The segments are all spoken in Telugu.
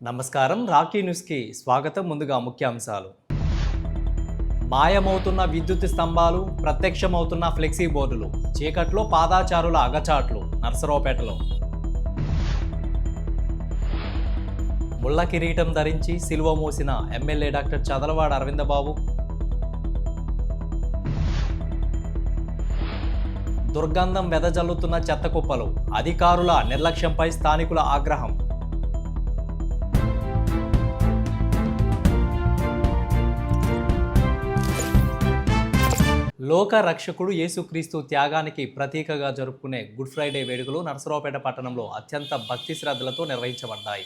నమస్కారం. రాకీ న్యూస్కి స్వాగతం. ముందుగా ముఖ్యాంశాలు. మాయమవుతున్న విద్యుత్ స్తంభాలు, ప్రత్యక్షమవుతున్న ఫ్లెక్సీ బోర్డులు, చీకట్లో పాదాచారుల అగచాట్లు. నర్సరావుపేటలో ముళ్ళ కిరీటం ధరించి సిలువ మోసిన ఎమ్మెల్యే డాక్టర్ చదలవాడ అరవిందబాబు. దుర్గంధం వెదజల్లుతున్న చెత్త కుప్పలు, అధికారుల నిర్లక్ష్యంపై స్థానికుల ఆగ్రహం. లోక రక్షకుడు యేసుక్రీస్తు త్యాగానికి ప్రతీకగా జరుపుకునే గుడ్ ఫ్రైడే వేడుకలు నర్సరావుపేట పట్టణంలో అత్యంత భక్తి శ్రద్ధలతో నిర్వహించబడ్డాయి.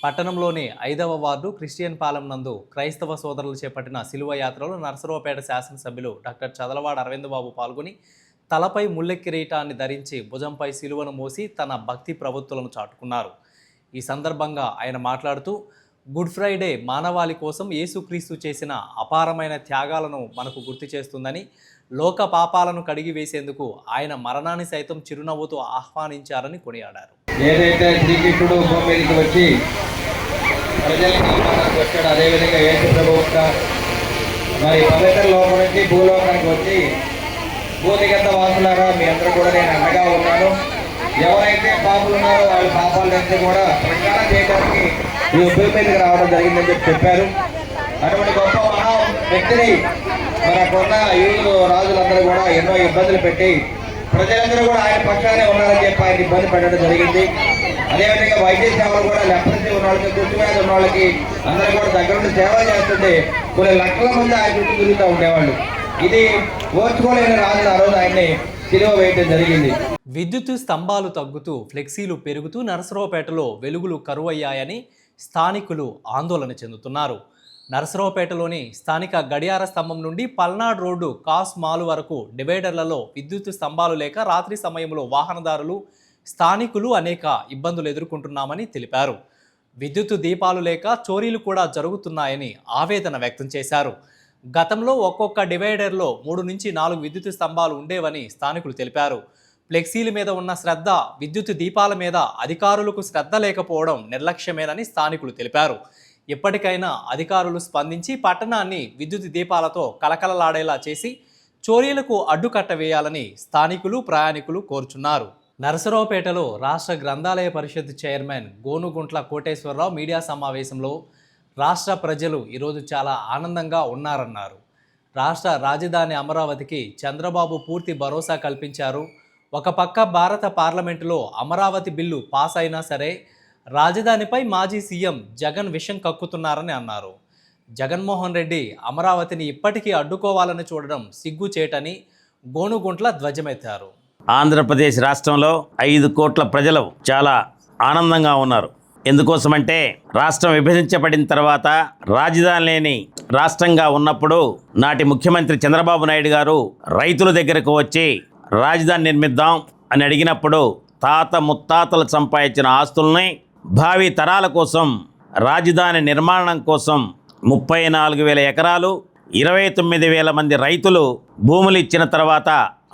పట్టణంలోని 5వ వార్డు క్రిస్టియన్ పాలెం నందు క్రైస్తవ సోదరులు చేపట్టిన సిలువ యాత్రలో నర్సరావుపేట శాసనసభ్యులు డాక్టర్ చదలవాడ అరవిందబాబు పాల్గొని తలపై ముళ్ళ కిరీటాన్ని ధరించి భుజంపై సిలువను మోసి తన భక్తి ప్రవృత్తులను చాటుకున్నారు. ఈ సందర్భంగా ఆయన మాట్లాడుతూ, గుడ్ ఫ్రైడే మానవాళి కోసం యేసుక్రీస్తు చేసిన అపారమైన త్యాగాలను మనకు గుర్తు చేస్తుందని, లోక పాపాలను కడిగి వేసేందుకు ఆయన మరణాన్ని సైతం చిరునవ్వుతో ఆహ్వానించారని కొనియాడారు. ఏదైతే శ్రీకృష్ణుడు భూమి మీదకి వచ్చి ప్రజలకి వచ్చాడు, అదేవిధంగా యేసు ప్రభువు మరి పవిత్ర లోకం నుంచి భూలోకానికి వచ్చి భూదిగంత వాసులారా మీ అందరూ కూడా నేను అండగా ఉన్నాను, ఎవరైతే పాపులు ఉన్నారో వాళ్ళ పాపాల నుంచి కూడా ప్రచారం చేయడానికి ఈ భూమి మీదకి రావడం జరిగిందని చెప్పారు. అటువంటి గొప్ప మహా వ్యక్తిని మనకున్న యూదు రాజులందరూ కూడా ఎన్నో ఇబ్బందులు పెట్టి ప్రజలందరూ కూడా ఆయన పక్షానే ఉన్నారని చెప్పి ఆయన ఇబ్బంది పెట్టడం జరిగింది. అదేవిధంగా వైద్య సేవలు కూడా లెప్రసీ ఉన్న వాళ్ళకి, గుర్తువ్యాధి ఉన్న వాళ్ళకి అందరూ కూడా దగ్గరుండి సేవలు చేస్తుంటే కొన్ని లక్షల మంది ఆయన చుట్టూ తిరుగుతూ ఉండేవాళ్ళు. ఇది ఓర్చుకోలేని రాజులు ఆ రోజు ఆయన్ని సిలువ వేయడం జరిగింది. విద్యుత్ స్తంభాలు తగ్గుతూ ఫ్లెక్సీలు పెరుగుతూ నర్సరావుపేటలో వెలుగులు కరువయ్యాయని స్థానికులు ఆందోళన చెందుతున్నారు. నర్సరావుపేటలోని స్థానిక గడియార స్తంభం నుండి పల్నాడు రోడ్డు కాస్ మాల్ వరకు డివైడర్లలో విద్యుత్ స్తంభాలు లేక రాత్రి సమయంలో వాహనదారులు, స్థానికులు అనేక ఇబ్బందులు ఎదుర్కొంటున్నామని తెలిపారు. విద్యుత్ దీపాలు లేక చోరీలు కూడా జరుగుతున్నాయని ఆవేదన వ్యక్తం చేశారు. గతంలో ఒక్కొక్క డివైడర్లో 3 నుంచి 4 విద్యుత్ స్తంభాలు ఉండేవని స్థానికులు తెలిపారు. ఫ్లెక్సీల మీద ఉన్న శ్రద్ధ, విద్యుత్ దీపాల మీద అధికారులకు శ్రద్ధ లేకపోవడం నిర్లక్ష్యమేనని స్థానికులు తెలిపారు. ఇప్పటికైనా అధికారులు స్పందించి పట్టణాన్ని విద్యుత్ దీపాలతో కలకలలాడేలా చేసి చోరీలకు అడ్డుకట్ట వేయాలని స్థానికులు, ప్రయాణికులు కోరుచున్నారు. నర్సరావుపేటలో రాష్ట్ర గ్రంథాలయ పరిషత్ చైర్మన్ గోనుగుంట్ల కోటేశ్వరరావు మీడియా సమావేశంలో రాష్ట్ర ప్రజలు ఈరోజు చాలా ఆనందంగా ఉన్నారన్నారు. రాష్ట్ర రాజధాని అమరావతికి చంద్రబాబు పూర్తి భరోసా కల్పించారు. ఒక పక్క భారత పార్లమెంటులో అమరావతి బిల్లు పాస్ అయినా సరే రాజధానిపై మాజీ సీఎం జగన్ విషం కక్కుతున్నారని అన్నారు. జగన్మోహన్ రెడ్డి అమరావతిని ఇప్పటికీ అడ్డుకోవాలని చూడడం సిగ్గుచేటని గోనుగుంట్ల ధ్వజమెత్తారు. ఆంధ్రప్రదేశ్ రాష్ట్రంలో 5 కోట్ల ప్రజలు చాలా ఆనందంగా ఉన్నారు. ఎందుకోసమంటే రాష్ట్రం విభజించబడిన తర్వాత రాజధాని లేని రాష్ట్రంగా ఉన్నప్పుడు నాటి ముఖ్యమంత్రి చంద్రబాబు నాయుడు గారు రైతుల దగ్గరకు వచ్చి రాజధాని నిర్మిద్దాం అని అడిగినప్పుడు తాత ముత్తాతలు సంపాదించిన ఆస్తుల్ని భావి తరాల కోసం రాజధాని నిర్మాణం కోసం 34,000 ఎకరాలు 29,000 మంది రైతులు భూములు ఇచ్చిన తర్వాత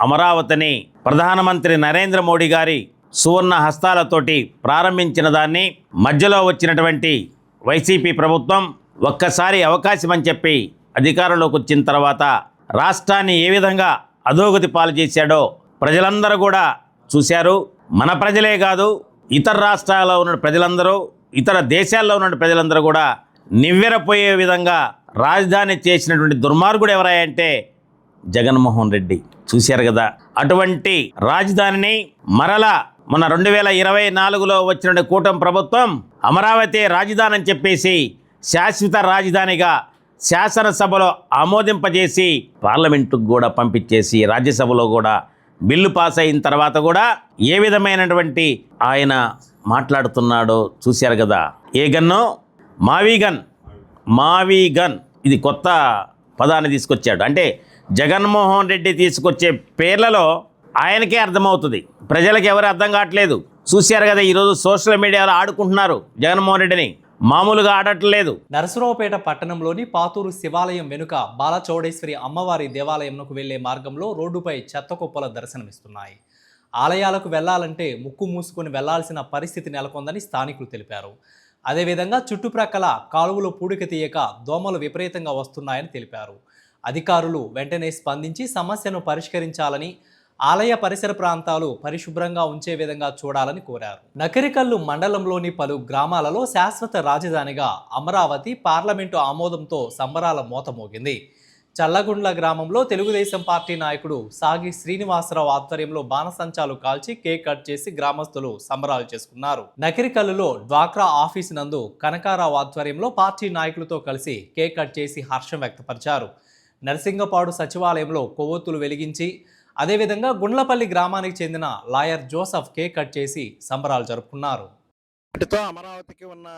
అమరావతిని ప్రధానమంత్రి నరేంద్ర మోడీ గారి సువర్ణ హస్తాలతోటి ప్రారంభించిన దాన్ని మధ్యలో వచ్చినటువంటి వైసీపీ ప్రభుత్వం ఒక్కసారి అవకాశం అని చెప్పి అధికారంలోకి వచ్చిన తర్వాత రాష్ట్రాన్ని ఏ విధంగా అధోగతి పాలు చేశాడో ప్రజలందరూ కూడా చూశారు. మన ప్రజలే కాదు, ఇతర రాష్ట్రాల్లో ఉన్న ప్రజలందరూ, ఇతర దేశాల్లో ఉన్న ప్రజలందరూ కూడా నివ్వెరపోయే విధంగా రాజధాని చేసినటువంటి దుర్మార్గుడు ఎవరాయంటే జగన్మోహన్ రెడ్డి. చూశారు కదా, అటువంటి రాజధానిని మరలా మన 2024లో వచ్చిన కూటమి ప్రభుత్వం అమరావతి రాజధాని అని చెప్పేసి శాశ్వత రాజధానిగా శాసనసభలో ఆమోదింపజేసి పార్లమెంటుకు కూడా పంపించేసి రాజ్యసభలో కూడా బిల్లు పాస్ అయిన తర్వాత కూడా ఏ విధమైనటువంటి ఆయన మాట్లాడుతున్నాడో చూశారు కదా. ఏ గన్నో మావీ గన్ ఇది కొత్త పదాన్ని తీసుకొచ్చాడు. అంటే జగన్మోహన్ రెడ్డి తీసుకొచ్చే పేర్లలో ఆయనకే అర్థమవుతుంది, ప్రజలకు ఎవరు అర్థం కావట్లేదు. చూశారు కదా, ఈరోజు సోషల్ మీడియాలో ఆడుకుంటున్నారు జగన్మోహన్ రెడ్డిని, మామూలుగా ఆడట్లేదు. నరసరావుపేట పట్టణంలోని పాతూరు శివాలయం వెనుక బాలచౌడేశ్వరి అమ్మవారి దేవాలయంకు వెళ్లే మార్గంలో రోడ్డుపై చెత్త కుప్పల దర్శనమిస్తున్నాయి. ఆలయాలకు వెళ్లాలంటే ముక్కు మూసుకొని వెళ్లాల్సిన పరిస్థితి నెలకొందని స్థానికులు తెలిపారు. అదేవిధంగా చుట్టుప్రక్కల కాలువలు పూడిక తీయక దోమలు విపరీతంగా వస్తున్నాయని తెలిపారు. అధికారులు వెంటనే స్పందించి సమస్యను పరిష్కరించాలని, ఆలయ పరిసర ప్రాంతాలు పరిశుభ్రంగా ఉంచే విధంగా చూడాలని కోరారు. నకరికల్లు మండలంలోని పలు గ్రామాలలో శాశ్వత రాజధానిగా అమరావతి పార్లమెంటు ఆమోదంతో సంబరాల మోతమోగింది. చల్లగుండ్ల గ్రామంలో తెలుగుదేశం పార్టీ నాయకుడు సాగి శ్రీనివాసరావు ఆధ్వర్యంలో బాణసంచాలు కాల్చి కేక్ కట్ చేసి గ్రామస్తులు సంబరాలు చేసుకున్నారు. నకిరికల్లులో డ్వాక్రా ఆఫీసు నందు కనకారావు ఆధ్వర్యంలో పార్టీ నాయకులతో కలిసి కేక్ కట్ చేసి హర్షం వ్యక్తపరిచారు. నరసింగపాడు సచివాలయంలో కొవ్వొత్తులు వెలిగించి, అదేవిధంగా గుండ్లపల్లి గ్రామానికి చెందిన లాయర్ జోసఫ్ కేక్ కట్ చేసి సంబరాలు జరుపుకున్నారు. వాటితో అమరావతికి ఉన్న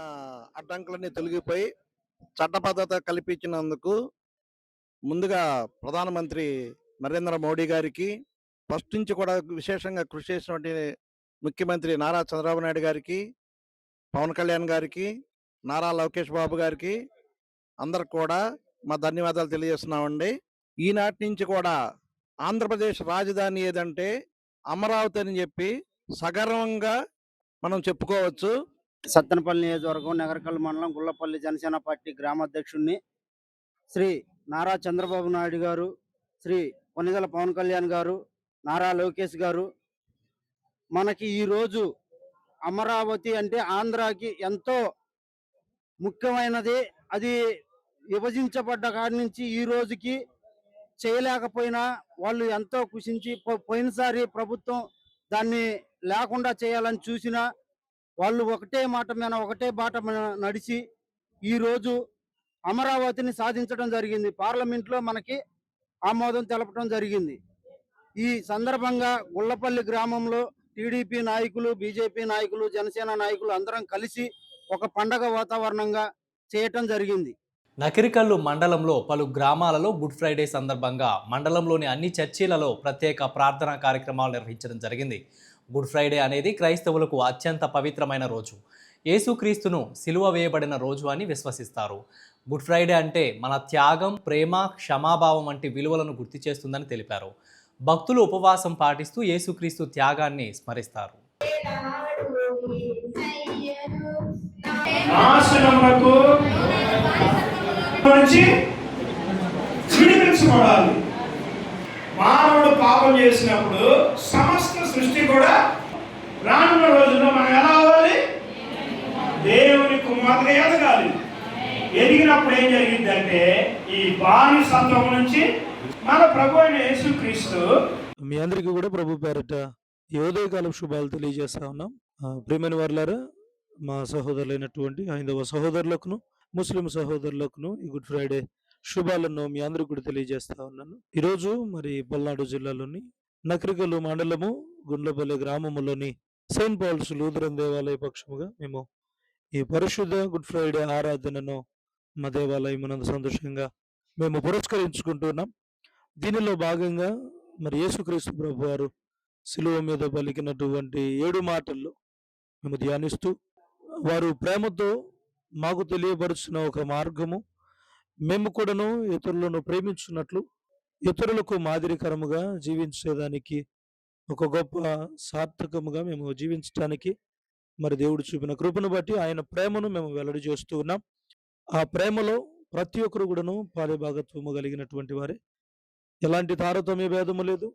అడ్డంకులన్నీ తొలగిపోయి చట్టబద్ధత కల్పించినందుకు ముందుగా ప్రధానమంత్రి నరేంద్ర మోడీ గారికి, ఫస్ట్ నుంచి కూడా విశేషంగా కృషి చేసినటువంటి ముఖ్యమంత్రి నారా చంద్రబాబు నాయుడు గారికి, పవన్ కళ్యాణ్ గారికి, నారా లోకేష్ బాబు గారికి అందరికి కూడా మా ధన్యవాదాలు తెలియజేస్తున్నామండి. ఈనాటి నుంచి కూడా ఆంధ్రప్రదేశ్ రాజధాని ఏదంటే అమరావతి అని చెప్పి సగర్వంగా మనం చెప్పుకోవచ్చు. సత్తెనపల్లి నియోజకవర్గం నగరకల్లు మండలం గుళ్ళపల్లి జనసేన పార్టీ గ్రామాధ్యక్షుడిని శ్రీ నారా చంద్రబాబు నాయుడు గారు, శ్రీ కొనిదెల పవన్ కళ్యాణ్ గారు, నారా లోకేష్ గారు మనకి ఈరోజు అమరావతి అంటే ఆంధ్రాకి ఎంతో ముఖ్యమైనది. అది విభజించబడ్డ కాడి నుంచి ఈ రోజుకి చేయలేకపోయినా వాళ్ళు ఎంతో కృషించి పోయినసారి ప్రభుత్వం దాన్ని లేకుండా చేయాలని చూసినా వాళ్ళు ఒకటే మాట మీద ఒకటే బాట మీద నడిచి ఈరోజు అమరావతిని సాధించడం జరిగింది. పార్లమెంట్లో మనకి ఆమోదం తెలపడం జరిగింది. ఈ సందర్భంగా గుళ్ళపల్లి గ్రామంలో టీడీపీ నాయకులు, బీజేపీ నాయకులు, జనసేన నాయకులు అందరం కలిసి ఒక పండగ వాతావరణంగా చేయటం జరిగింది. నకిరికల్లు మండలంలో పలు గ్రామాలలో గుడ్ ఫ్రైడే సందర్భంగా మండలంలోని అన్ని చర్చిలలో ప్రత్యేక ప్రార్థనా కార్యక్రమాలు నిర్వహించడం జరిగింది. గుడ్ ఫ్రైడే అనేది క్రైస్తవులకు అత్యంత పవిత్రమైన రోజు. యేసుక్రీస్తును సిలువ వేయబడిన రోజు అని విశ్వసిస్తారు. గుడ్ ఫ్రైడే అంటే మన త్యాగం, ప్రేమ, క్షమాభావం వంటి విలువలను గుర్తు చేస్తుందని తెలిపారు. భక్తులు ఉపవాసం పాటిస్తూ యేసుక్రీస్తు త్యాగాన్ని స్మరిస్తారు. మానవుడు పాపం చేసినప్పుడు సమస్త సృష్టి కూడా రానున్న రోజుల్లో మనం ఎలా అవ్వాలి? దేవుని కుమారుగా ఎదగాలి. ఎదిగినప్పుడు ఏం జరిగిందంటే ఈ బానిసత్వం నుంచి మన ప్రభు అయిన యేసుక్రీస్తు. మీ అందరికీ కూడా ప్రభు పేరట ఈ ఉదయకాలం శుభాలు తెలియజేస్తా ఉన్నాం. ప్రియమైన వారులారా, మా సహోదరులైనటువంటి హైందవ సహోదరులకును, ముస్లిం సహోదరులకును ఈ గుడ్ ఫ్రైడే శుభాలను మీ అందరికీ కూడా తెలియజేస్తా ఉన్నాను. ఈరోజు మరి పల్నాడు జిల్లాలోని నకరికల్లు మండలము గుండ్లపల్లి గ్రామములోని సెయింట్ పాల్స్ లూథరన్ దేవాలయ పక్షముగా మేము ఈ పరిశుద్ధ గుడ్ ఫ్రైడే ఆరాధనను మా దేవాలయం సంతోషంగా మేము పురస్కరించుకుంటున్నాం. దీనిలో భాగంగా మరి యేసుక్రీస్తు ప్రభు వారు సిలువ మీద పలికినటువంటి 7 మాటల్లో మేము ధ్యానిస్తూ వారు ప్రేమతో మాకు తెలియపరుచిన ఒక మార్గము, మేము కూడాను ఇతరులను ప్రేమించున్నట్లు ఇతరులకు మాదిరికరముగా జీవించేదానికి ఒక గొప్ప సార్థకముగా మేము జీవించడానికి మరి దేవుడు చూపిన కృపను బట్టి ఆయన ప్రేమను మేము వెల్లడి చేస్తూ ఉన్నాం. ఆ ప్రేమలో ప్రతి ఒక్కరు కూడాను పాలిభాగత్వము కలిగినటువంటి వారే. ఎలాంటి తారతమ్య భేదము లేదు.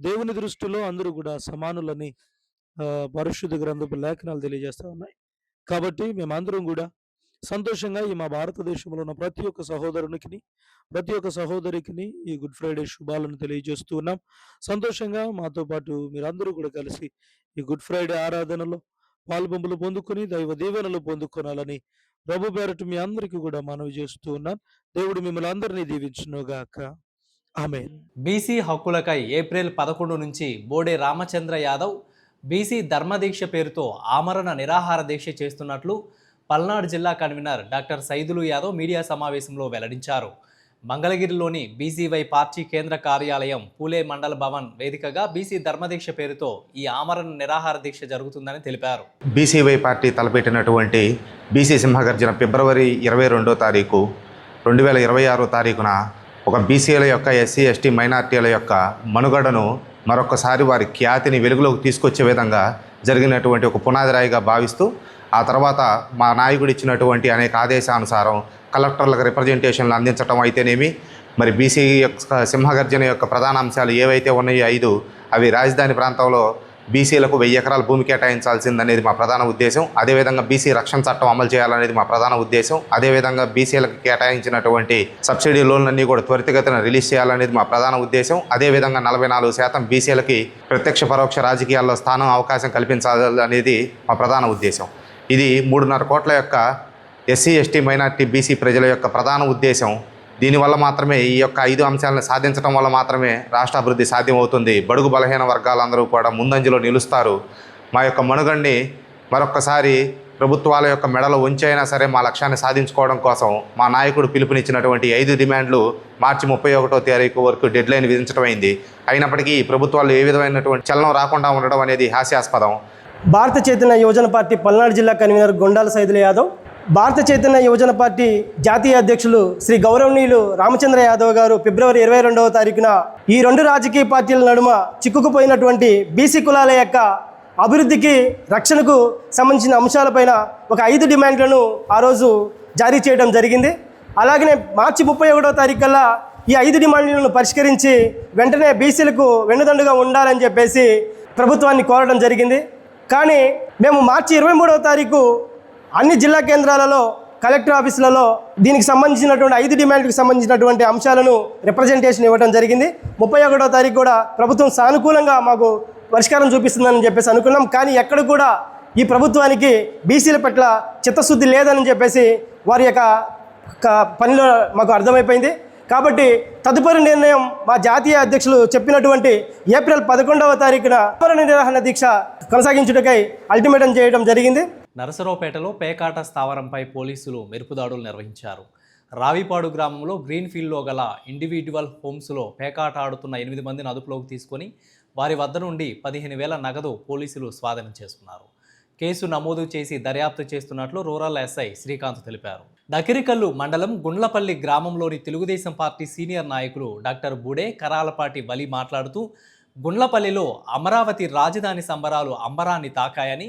దేవుని దృష్టిలో అందరూ కూడా సమానులని పరిశుద్ధ గ్రంథపు లేఖనాలు తెలియజేస్తా ఉన్నాయి. కాబట్టి మేమందరం కూడా సంతోషంగా ఈ మా భారతదేశంలో ఉన్న ప్రతి ఒక్క సహోదరునికి, ప్రతి ఒక్క సహోదరికి ఈ గుడ్ ఫ్రైడే శుభాలను తెలియజేస్తూ ఉన్నాం. సంతోషంగా మాతో పాటు మీరందరూ కూడా కలిసి ఈ గుడ్ ఫ్రైడే ఆరాధనలో పాల్పొంపులు పొందుకొని దైవ దీవెనలు పొందుకోనాలని ప్రభు పేరట మీ అందరికీ కూడా మనవి చేస్తూ ఉన్నాను. దేవుడు మిమ్మల్ని అందరినీ దీవించునుగాక. ఆమేన్. బీసీ హక్కులకై ఏప్రిల్ 11 నుంచి బోడే రామచంద్ర యాదవ్ బీసీ ధర్మదీక్ష పేరుతో ఆమరణ నిరాహార దీక్ష చేస్తున్నట్లు పల్నాడు జిల్లా convener doctor Saidulu Yadav media సమావేశంలో వెల్లడించారు. మంగళగిరిలోని బీసీవై పార్టీ కేంద్ర కార్యాలయం పూలే మండల భవన్ వేదికగా బీసీ ధర్మదీక్ష పేరుతో ఈ ఆమరణ నిరాహార దీక్ష జరుగుతుందని తెలిపారు. బీసీవై పార్టీ తలపెట్టినటువంటి బీసీ సింహగర్జన ఫిబ్రవరి 22వ తారీఖు 2026 తారీఖున ఒక బీసీల యొక్క, ఎస్సీ ఎస్టీ మైనార్టీల యొక్క మనుగడను మరొకసారి వారి ఖ్యాతిని వెలుగులోకి తీసుకొచ్చే విధంగా జరిగినటువంటి ఒక పునాది రాయిగా భావిస్తూ ఆ తర్వాత మా నాయకుడు ఇచ్చినటువంటి అనేక ఆదేశానుసారం కలెక్టర్లకు రిప్రజెంటేషన్లు అందించడం అయితేనేమి, మరి బీసీ యొక్క సింహగర్జన యొక్క ప్రధాన అంశాలు ఏవైతే ఉన్నాయో 5 అవి రాజధాని ప్రాంతంలో బీసీలకు 1000 ఎకరాల భూమి కేటాయించాల్సిందనేది మా ప్రధాన ఉద్దేశం. అదేవిధంగా బీసీ రక్షణ చట్టం అమలు చేయాలనేది మా ప్రధాన ఉద్దేశం. అదేవిధంగా బీసీలకు కేటాయించినటువంటి సబ్సిడీ లోన్లన్నీ కూడా త్వరితగతిన రిలీజ్ చేయాలనేది మా ప్రధాన ఉద్దేశం. అదేవిధంగా 44% బీసీలకి ప్రత్యక్ష పరోక్ష రాజకీయాల్లో స్థానం అవకాశం కల్పించాలనేది మా ప్రధాన ఉద్దేశం. ఇది 3.5 కోట్ల యొక్క ఎస్సీ ఎస్టీ మైనార్టీ బీసీ ప్రజల యొక్క ప్రధాన ఉద్దేశం. దీనివల్ల మాత్రమే ఈ యొక్క 5 అంశాలను సాధించడం వల్ల మాత్రమే రాష్ట్ర అభివృద్ధి సాధ్యమవుతుంది. బడుగు బలహీన వర్గాలందరూ కూడా ముందంజలో నిలుస్తారు. మా యొక్క మనుగడ్ని మరొక్కసారి ప్రభుత్వాల యొక్క మెడలో ఉంచైనా సరే మా లక్ష్యాన్ని సాధించుకోవడం కోసం మా నాయకుడు పిలుపునిచ్చినటువంటి 5 డిమాండ్లు మార్చి 31వ తారీఖు వరకు డెడ్లైన్ విధించడం అయింది. అయినప్పటికీ ప్రభుత్వాలు ఏ విధమైనటువంటి చలనం రాకుండా ఉండడం అనేది హాస్యాస్పదం. భారత చైతన్య యువజన పార్టీ పల్నాడు జిల్లా కన్వీనర్ గొండాల సైదుల యాదవ్, భారత చైతన్య యువజన పార్టీ జాతీయ అధ్యక్షులు శ్రీ గౌరవనీయులు రామచంద్ర యాదవ్ గారు ఫిబ్రవరి 22వ తారీఖున ఈ 2 రాజకీయ పార్టీల నడుమ చిక్కుకుపోయినటువంటి బీసీ కులాల యొక్క అభివృద్ధికి, రక్షణకు సంబంధించిన అంశాలపైన ఒక 5 డిమాండ్లను ఆ రోజు జారీ చేయడం జరిగింది. అలాగనే మార్చి 31వ తారీఖు కల్లా ఈ 5 డిమాండ్లను పరిష్కరించి వెంటనే బీసీలకు వెన్నుదండుగా ఉండాలని చెప్పేసి ప్రభుత్వాన్ని కోరడం జరిగింది. కానీ మేము మార్చి 23వ తారీఖు అన్ని జిల్లా కేంద్రాలలో, కలెక్టర్ ఆఫీసులలో దీనికి సంబంధించినటువంటి 5 డిమాండ్లకు సంబంధించినటువంటి అంశాలను రిప్రజెంటేషన్ ఇవ్వడం జరిగింది. 31వ తారీఖు కూడా ప్రభుత్వం సానుకూలంగా మాకు పరిష్కారం చూపిస్తుందని చెప్పేసి అనుకున్నాం. కానీ ఎక్కడ కూడా ఈ ప్రభుత్వానికి బీసీల పట్ల చిత్తశుద్ధి లేదని చెప్పేసి వారి యొక్క పనిలో మాకు అర్థమైపోయింది. కాబట్టి తదుపరి నిర్ణయం మా జాతీయ అధ్యక్షులు చెప్పినటువంటి ఏప్రిల్ 11వ తారీఖున నిరాహార దీక్ష కొనసాగించుటకై అల్టిమేటం చేయడం జరిగింది. నరసరావుపేటలో పేకాట స్థావరంపై పోలీసులు మెరుపుదాడులు నిర్వహించారు. రావిపాడు గ్రామంలో గ్రీన్ ఫీల్డ్లో గల ఇండివిడ్యువల్ హోమ్స్లో పేకాట ఆడుతున్న 8 మందిని అదుపులోకి తీసుకొని వారి వద్ద నుండి 15,000 నగదు పోలీసులు స్వాధీనం చేసుకున్నారు. కేసు నమోదు చేసి దర్యాప్తు చేస్తున్నట్లు రూరల్ ఎస్ఐ శ్రీకాంత్ తెలిపారు. నకిరికల్లు మండలం గుండ్లపల్లి గ్రామంలోని తెలుగుదేశం పార్టీ సీనియర్ నాయకులు డాక్టర్ బుడే కరాలపాటి వలి మాట్లాడుతూ గుండ్లపల్లిలో అమరావతి రాజధాని సంబరాలు అంబరాన్ని తాకాయని,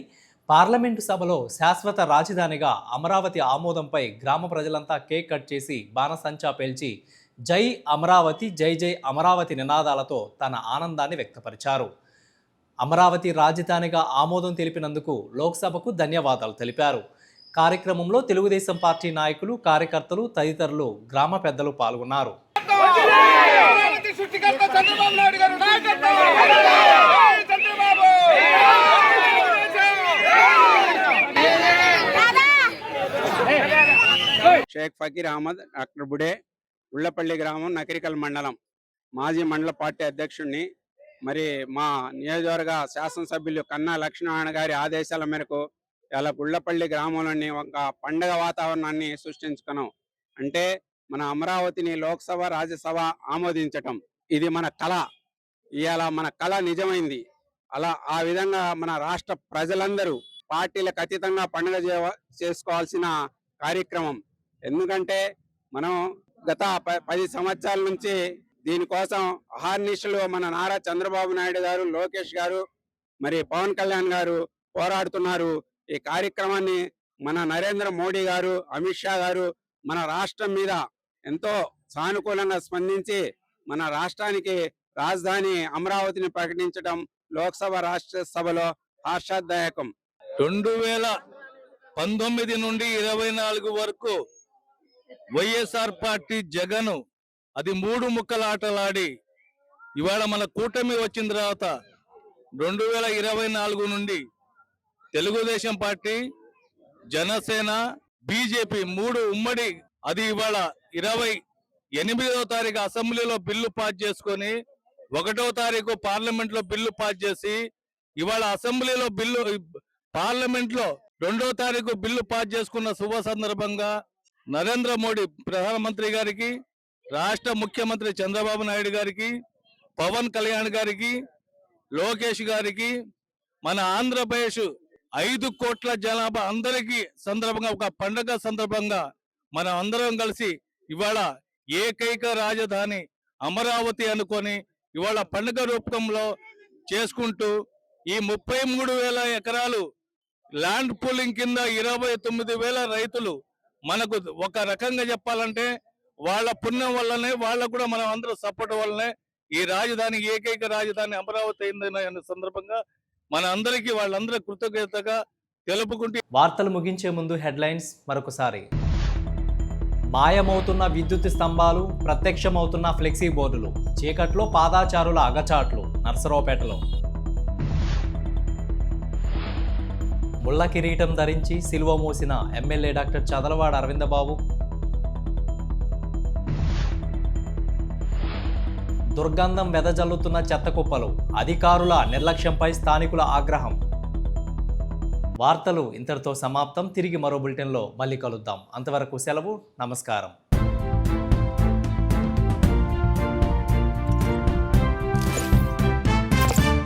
పార్లమెంటు సభలో శాశ్వత రాజధానిగా అమరావతి ఆమోదంపై గ్రామ ప్రజలంతా కేక్ కట్ చేసి బాణసంచా పేల్చి జై అమరావతి, జై జై అమరావతి నినాదాలతో తన ఆనందాన్ని వ్యక్తపరిచారు. అమరావతి రాజధానిగా ఆమోదం తెలిపినందుకు లోక్సభకు ధన్యవాదాలు తెలిపారు. కార్యక్రమంలో తెలుగుదేశం పార్టీ నాయకులు, కార్యకర్తలు తదితరులు, గ్రామ పెద్దలు పాల్గొన్నారు. షేక్ ఫకీర్ అహ్మద్, డాక్టర్ బుడే, ఉళ్ళపల్లి గ్రామం, నకిరికల్ మండలం, మాజీ మండల పార్టీ అధ్యక్షుడిని. మరి మా నియోజకవర్గ శాసనసభ్యులు కన్నా లక్ష్మీనారాయణ గారి ఆదేశాల మేరకు ఇలా గుళ్ళపల్లి గ్రామంలోని ఒక పండగ వాతావరణాన్ని సృష్టించుకున్నాం. అంటే మన అమరావతిని లోక్సభ, రాజ్యసభ ఆమోదించటం ఇది మన కళ. ఇవాళ మన కళ నిజమైంది. అలా ఆ విధంగా మన రాష్ట్ర ప్రజలందరూ పార్టీలకు అతీతంగా పండుగ చేసుకోవాల్సిన కార్యక్రమం. ఎందుకంటే మనం గత 10 సంవత్సరాల నుంచి దీనికోసం అహర్నిశలు మన నారా చంద్రబాబు నాయుడు గారు, లోకేష్ గారు, మరి పవన్ కళ్యాణ్ గారు పోరాడుతున్నారు. ఈ కార్యక్రమాన్ని మన నరేంద్ర మోడీ గారు, అమిత్ షా గారు మన రాష్ట్రం మీద ఎంతో సానుకూలంగా స్పందించి మన రాష్ట్రానికి రాజధాని అమరావతిని ప్రకటించడం లోక్సభ, రాష్ట్రసభలో హర్షదాయకం. 2019 నుండి 24 వరకు వైఎస్ఆర్ పార్టీ జగన్ అది 3 ముక్కలాటలాడి ఇవాళ మన కూటమి వచ్చిన తర్వాత 2024 నుండి తెలుగుదేశం పార్టీ, జనసేన, బీజేపీ 3 ఉమ్మడి అది ఇవాళ 28వ తారీఖు అసెంబ్లీలో బిల్లు పాస్ చేసుకొని 1వ తారీఖు పార్లమెంట్ లో బిల్లు పాస్ చేసి ఇవాళ అసెంబ్లీలో బిల్లు, పార్లమెంట్ లో 2వ తారీఖు బిల్లు పాస్ చేసుకున్న శుభ సందర్భంగా నరేంద్ర మోడీ ప్రధానమంత్రి గారికి, రాష్ట్ర ముఖ్యమంత్రి చంద్రబాబు నాయుడు గారికి, పవన్ కళ్యాణ్ గారికి, లోకేష్ గారికి, మన ఆంధ్రప్రదేశ్ 5 కోట్ల జనాభా అందరికీ సందర్భంగా ఒక పండుగ సందర్భంగా మనం అందరం కలిసి ఇవాళ ఏకైక రాజధాని అమరావతి అనుకొని ఇవాళ పండుగ రూపంలో చేసుకుంటూ ఈ 33,000 ఎకరాలు ల్యాండ్ పూలింగ్ కింద 29,000 రైతులు మనకు ఒక రకంగా చెప్పాలంటే వాళ్ళ పుణ్యం వల్లనే, వాళ్ళకు కూడా మనం అందరూ సపోర్ట్ వల్లనే ఈ రాజధాని ఏకైక రాజధాని అమరావతి అయిందనే సందర్భంగా మన అందరికీ వాళ్ళందరూ కృతజ్ఞతగా తెలుపుకుంటూ వార్తలు ముగించే ముందు హెడ్లైన్స్ మరొకసారి. మాయమవుతున్న విద్యుత్ స్తంభాలు, ప్రత్యక్షమవుతున్న ఫ్లెక్సీ బోర్డులు, చీకట్లో పాదాచారుల అగచాట్లు నర్సరావుపేటలో. ముళ్ళ కిరీటం ధరించి సిలువ మోసిన ఎమ్మెల్యే డాక్టర్ చదలవాడ అరవిందబాబు. దుర్గంధం వెదజల్లుతున్న చెత్త కుప్పలు, అధికారుల నిర్లక్ష్యంపై స్థానికుల ఆగ్రహం. వార్తలు ఇంతటితో సమాప్తం. తిరిగి మరో బులెటిన్లో మళ్ళీ కలుద్దాం. అంతవరకు సెలవు. నమస్కారం.